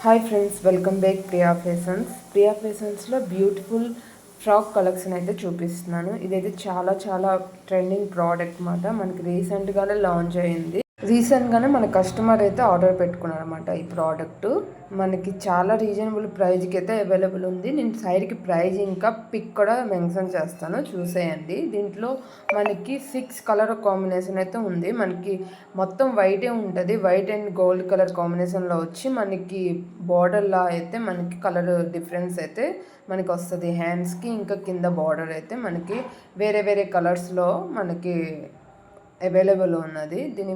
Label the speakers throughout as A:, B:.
A: Hi friends, welcome back Priya ఫ్యాషన్స్లో beautiful frock collection అయితే చూపిస్తున్నాను. ఇదైతే చాలా చాలా ట్రెండింగ్ ప్రోడక్ట్ అన్నమాట. మనకి రీసెంట్గానే లాంచ్ అయింది. రీసెంట్గానే మన కస్టమర్ అయితే ఆర్డర్ పెట్టుకున్నారు అనమాట. ఈ ప్రోడక్ట్ మనకి చాలా రీజనబుల్ ప్రైజ్కి అయితే అవైలబుల్ ఉంది. నేను సైడ్కి ప్రైజ్ ఇంకా పిక్ కూడా మెన్షన్ చేస్తాను, చూసేయండి. దీంట్లో మనకి 6 కలర్ కాంబినేషన్ అయితే ఉంది. మనకి మొత్తం వైటే ఉంటుంది. వైట్ అండ్ గోల్డ్ కలర్ కాంబినేషన్లో వచ్చి మనకి బార్డర్లా అయితే మనకి కలర్ డిఫరెన్స్ అయితే మనకి వస్తుంది. హ్యాండ్స్కి ఇంకా కింద బార్డర్ అయితే మనకి వేరే వేరే కలర్స్లో మనకి అవైలబుల్ ఉన్నది. దీని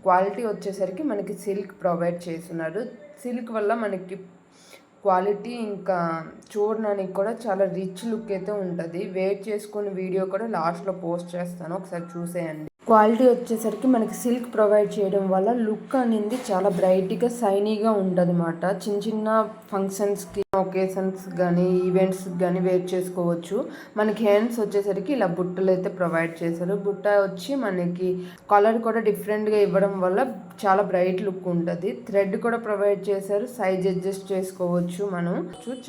A: క్వాలిటీ వచ్చేసరికి మనకి సిల్క్ ప్రొవైడ్ చేస్తున్నారు. సిల్క్ వల్ల మనకి క్వాలిటీ ఇంకా చూడడానికి కూడా చాలా రిచ్ లుక్ అయితే ఉంటుంది. వెయిట్ చేసుకుని వీడియో కూడా లాస్ట్లో పోస్ట్ చేస్తాను, ఒకసారి చూసేయండి. క్వాలిటీ వచ్చేసరికి మనకి సిల్క్ ప్రొవైడ్ చేయడం వల్ల లుక్ అనేది చాలా బ్రైట్గా షైనీగా ఉంటుంది అన్నమాట. చిన్న చిన్న ఫంక్షన్స్కి, ఒకేషన్స్ కానీ ఈవెంట్స్కి కానీ వేర్ చేసుకోవచ్చు. మనకి హ్యాండ్స్ వచ్చేసరికి ఇలా బుట్టలు అయితే ప్రొవైడ్ చేశారు. బుట్ట వచ్చి మనకి కలర్ కూడా డిఫరెంట్గా ఇవ్వడం వల్ల చాలా బ్రైట్ లుక్ ఉంటుంది. థ్రెడ్ కూడా ప్రొవైడ్ చేశారు, సైజ్ అడ్జస్ట్ చేసుకోవచ్చు మనం.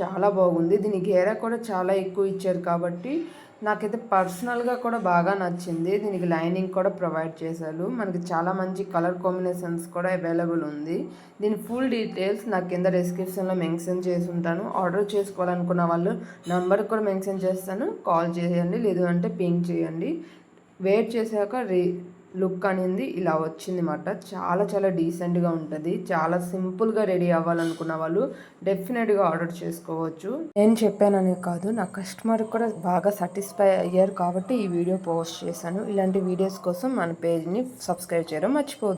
A: చాలా బాగుంది. దీనికి గేరా కూడా చాలా ఎక్కువ ఇచ్చారు కాబట్టి నాకైతే పర్సనల్గా కూడా బాగా నచ్చింది. దీనికి లైనింగ్ కూడా ప్రొవైడ్ చేశారు. మనకి చాలా మంచి కలర్ కాంబినేషన్స్ కూడా అవైలబుల్ ఉంది. దీని ఫుల్ డీటెయిల్స్ నాకు కింద డిస్క్రిప్షన్లో మెన్షన్ చేసి ఉంటాను. ఆర్డర్ చేసుకోవాలనుకున్న వాళ్ళు నెంబర్ కూడా మెన్షన్ చేస్తాను, కాల్ చేయండి, లేదు అంటే పింక్ చేయండి. వెయిట్ చేశాక లుక్ అనేది ఇలా వచ్చింది అన్నమాట. చాలా చాలా డీసెంట్గా ఉంటుంది. చాలా సింపుల్గా రెడీ అవ్వాలనుకున్న వాళ్ళు డెఫినెట్గా ఆర్డర్ చేసుకోవచ్చు. నేను చెప్పాననే కాదు, నా కస్టమర్ కూడా బాగా సాటిస్ఫై అయ్యారు కాబట్టి ఈ వీడియో పోస్ట్ చేశాను. ఇలాంటి వీడియోస్ కోసం మన పేజ్ని సబ్స్క్రైబ్ చేయడం మర్చిపోవద్దు.